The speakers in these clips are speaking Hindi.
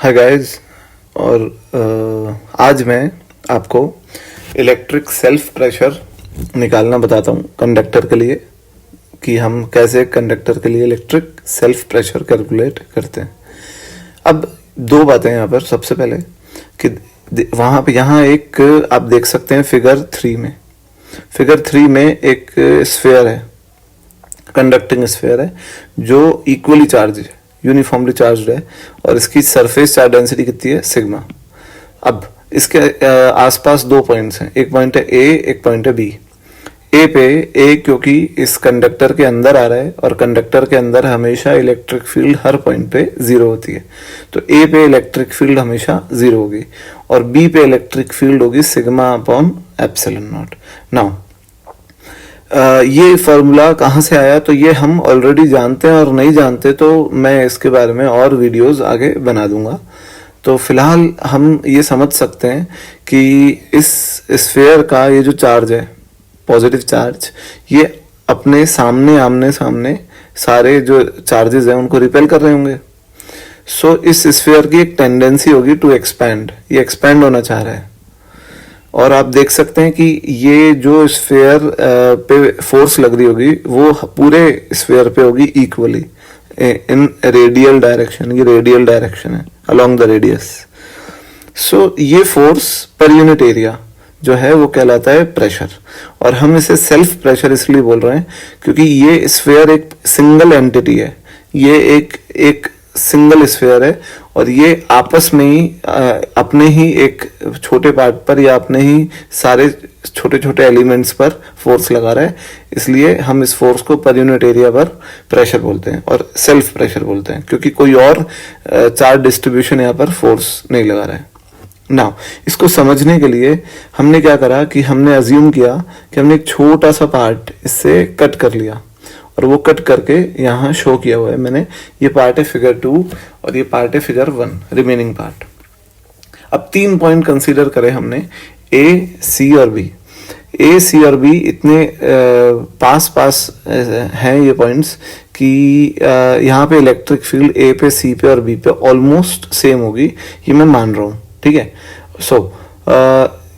Hi guys. और आज मैं आपको इलेक्ट्रिक सेल्फ प्रेशर निकालना बताता हूँ कंडक्टर के लिए, कि हम कैसे कंडक्टर के लिए इलेक्ट्रिक सेल्फ प्रेशर कैलकुलेट करते हैं। अब दो बातें यहाँ पर। सबसे पहले कि वहाँ पे यहाँ एक आप देख सकते हैं फिगर 3 में एक स्फीयर है, कंडक्टिंग स्फीयर है जो इक्वली चार्ज है, यूनिफॉर्मली चार्ज्ड है, और इसकी सरफेस चार्ज डेंसिटी कितनी है, सिग्मा। अब इसके आसपास दो पॉइंट्स हैं, एक पॉइंट है ए, एक पॉइंट है बी। ए क्योंकि इस कंडक्टर के अंदर आ रहा है, और कंडक्टर के अंदर हमेशा इलेक्ट्रिक फील्ड हर पॉइंट पे जीरो होती है, तो ए पे इलेक्ट्रिक फील्ड हमेशा जीरो होगी, और बी पे इलेक्ट्रिक फील्ड होगी sigma upon epsilon not. Now ये फॉर्मूला कहाँ से आया, तो ये हम ऑलरेडी जानते हैं, और नहीं जानते तो मैं इसके बारे में और वीडियोस आगे बना दूंगा। तो फिलहाल हम ये समझ सकते हैं कि इस स्फीयर का ये जो चार्ज है, पॉजिटिव चार्ज, ये अपने सामने आमने सामने सारे जो चार्जेस हैं उनको रिपेल कर रहे होंगे। सो इस स्फीयर की एक टेंडेंसी होगी टू एक्सपैंड, ये एक्सपैंड होना चाह रहा है। और आप देख सकते हैं कि ये जो स्फीयर पे फोर्स लग रही होगी वो पूरे स्फीयर पे होगी इक्वली इन रेडियल डायरेक्शन। ये रेडियल डायरेक्शन है अलोंग द रेडियस। सो ये फोर्स पर यूनिट एरिया जो है वो कहलाता है प्रेशर, और हम इसे सेल्फ प्रेशर इसलिए बोल रहे हैं क्योंकि ये स्फीयर एक सिंगल एंटिटी है, ये एक सिंगल स्फीयर है, और ये आपस में ही अपने ही एक छोटे पार्ट पर या अपने ही सारे छोटे छोटे एलिमेंट्स पर फोर्स लगा रहा है। इसलिए हम इस फोर्स को पर यूनिट एरिया पर प्रेशर बोलते हैं और सेल्फ प्रेशर बोलते हैं, क्योंकि कोई और चार्ज डिस्ट्रीब्यूशन यहाँ पर फोर्स नहीं लगा रहा है। नाउ इसको समझने के लिए हमने क्या करा कि हमने अज्यूम किया कि हमने एक छोटा सा पार्ट इससे कट कर लिया, और वो कट करके यहाँ शो किया हुआ है मैंने। ये पार्ट है फिगर 2 और ये पार्ट है फिगर 1, रिमेनिंग पार्ट। अब 3 पॉइंट कंसीडर करें हमने, ए, सी और बी। ए, सी और बी इतने पास हैं ये पॉइंट्स कि यहाँ पे इलेक्ट्रिक फील्ड ए पे, सी पे और बी पे ऑलमोस्ट सेम होगी, ये मैं मान रहा हूँ। ठीक है। सो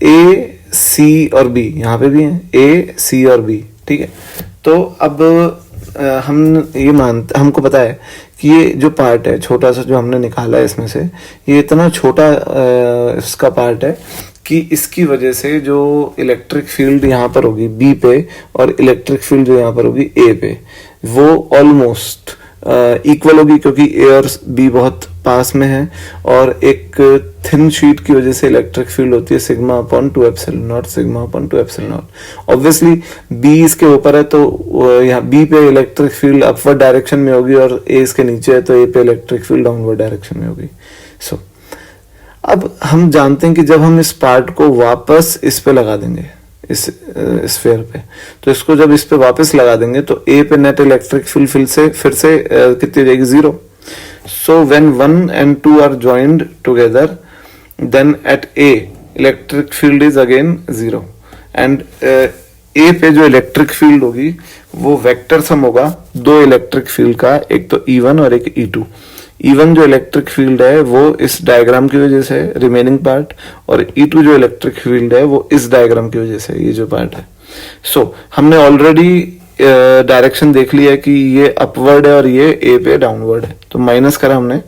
ए, सी और बी यहाँ पे भी हैं, ए, सी और बी। ठीक है। तो अब हमको पता है कि ये जो पार्ट है छोटा सा जो हमने निकाला है इसमें से, ये इतना छोटा इसका पार्ट है कि इसकी वजह से जो इलेक्ट्रिक फील्ड यहाँ पर होगी बी पे, और इलेक्ट्रिक फील्ड जो यहाँ पर होगी ए पे, वो ऑलमोस्ट इक्वल होगी, क्योंकि ए और बी बहुत पास में है, और एक थिन शीट की वजह से इलेक्ट्रिक फील्ड होती है sigma upon 2 epsilon naught, sigma upon 2 epsilon naught. Obviously B इसके ऊपर है तो यहाँ बी पे इलेक्ट्रिक फील्ड अपवर्ड डायरेक्शन में होगी, और ए इसके नीचे है तो ए पे इलेक्ट्रिक फील्ड डाउनवर्ड डायरेक्शन में होगी। सो अब हम जानते हैं कि जब हम इस पार्ट को वापस इस पे लगा देंगे, इस स्फीयर पे, तो इसको जब इस पे वापस लगा देंगे तो ए पे नेट इलेक्ट्रिक फील्ड फिर से कितनी हो जाएगी, 0। So when 1 and 2 are joined together, then at A electric field is again 0, and A पे जो इलेक्ट्रिक फील्ड होगी वो वेक्टर सम होगा दो इलेक्ट्रिक फील्ड का, एक तो E1 और एक E2। E1 जो इलेक्ट्रिक फील्ड है वो इस डायग्राम की वजह से, रिमेनिंग पार्ट, और E2 जो इलेक्ट्रिक फील्ड है वो इस डायग्राम की वजह से, ये जो पार्ट है। सो हमने ऑलरेडी डायरेक्शन देख लिया है कि ये अपवर्ड है और ये ए पे डाउनवर्ड है, तो माइनस करा हमने,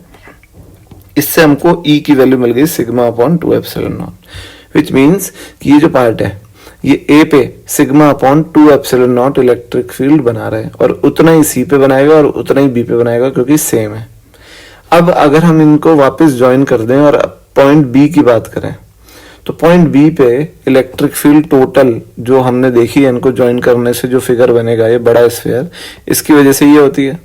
इससे हमको E की वैल्यू मिल गई sigma upon 2 epsilon not, which means कि ये जो पार्ट है ये ए पे sigma upon 2 epsilon not electric field बना रहा है, और उतना ही सी पे बनाएगा और उतना ही बी पे बनाएगा, क्योंकि सेम है। अब अगर हम इनको वापस ज्वाइन कर दें और पॉइंट बी की बात करें, तो पॉइंट बी पे इलेक्ट्रिक फील्ड टोटल जो हमने देखी है, इनको ज्वाइन करने से जो फिगर बनेगा ये बड़ा स्फीयर, इसकी वजह से ये होती है।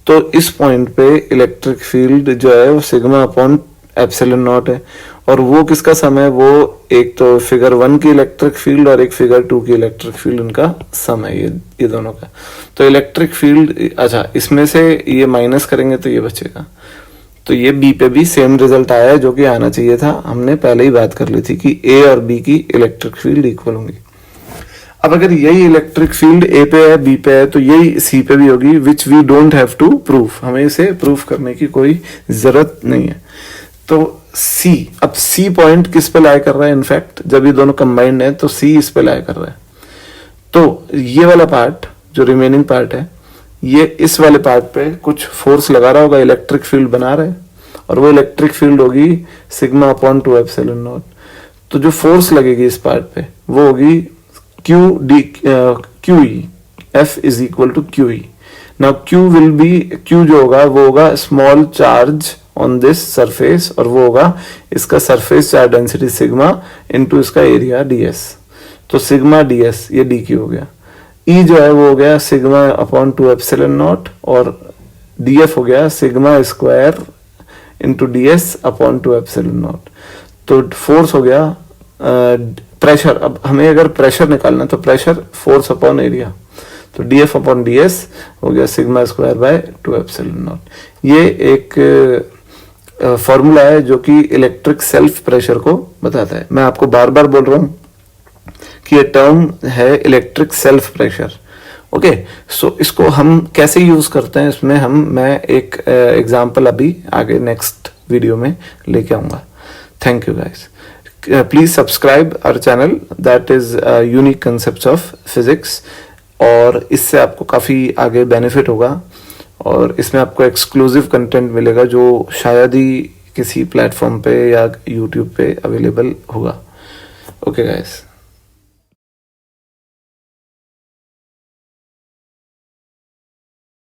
तो इस पॉइंट पे इलेक्ट्रिक फील्ड जो है वो सिग्मा अपॉन एप्सिलॉन नॉट है, और वो किसका सम है, वो एक तो फिगर 1 की इलेक्ट्रिक फील्ड और एक फिगर 2 की इलेक्ट्रिक फील्ड, उनका सम है ये दोनों का। तो इलेक्ट्रिक फील्ड, अच्छा इसमें से ये माइनस करेंगे तो ये बचेगा, तो ये बी पे भी सेम रिजल्ट आया है जो कि आना चाहिए था। हमने पहले ही बात कर ली थी कि ए और बी की इलेक्ट्रिक फील्ड इक्वल होंगी। अब अगर यही इलेक्ट्रिक फील्ड ए पे है, बी पे है, तो यही सी पे भी होगी, which we don't have to proof, हमें इसे प्रूफ करने की कोई जरूरत नहीं है। तो C, अब C पॉइंट किस पे लाई कर रहा है? इनफैक्ट जब ये दोनों कंबाइंड है तो C इस पे लाई कर रहा है। तो ये वाला पार्ट जो रिमेनिंग पार्ट है, ये इस वाले पार्ट पे कुछ फोर्स लगा रहा होगा, इलेक्ट्रिक फील्ड बना रहा है, और वो इलेक्ट्रिक फील्ड होगी सिग्मा अपॉन 2 एप्सिलॉन नॉट। तो जो फोर्स लगेगी इस पार्ट पे वो होगी QE, F is equal to QE। Now Q जो होगा वो होगा small charge on this surface, और वो होगा इसका surface charge density sigma into इसका एरिया ds। तो सिग्मा ds ये dq हो गया। E जो है वो हो गया सिग्मा अपॉन 2 एप्सिलॉन नॉट, और df हो गया sigma square into ds upon 2 epsilon not. तो फोर्स हो गया प्रेशर। अब हमें अगर प्रेशर निकालना है तो प्रेशर फोर्स अपॉन एरिया, तो df अपॉन ds हो गया sigma square by 2 epsilon not. ये एक फॉर्मूला है जो कि इलेक्ट्रिक सेल्फ प्रेशर को बताता है। मैं आपको बार बार बोल रहा हूं कि ये टर्म है इलेक्ट्रिक सेल्फ प्रेशर। ओके, सो इसको हम कैसे यूज करते हैं, इसमें मैं एक एग्जांपल अभी आगे नेक्स्ट वीडियो में लेके आऊंगा। Thank you guys. Please subscribe our channel that is unique concepts of physics, और इससे आपको काफ़ी आगे बेनिफिट होगा, और इसमें आपको एक्सक्लूसिव कंटेंट मिलेगा जो शायद ही किसी प्लेटफॉर्म पे या यूट्यूब पे अवेलेबल होगा। Okay guys.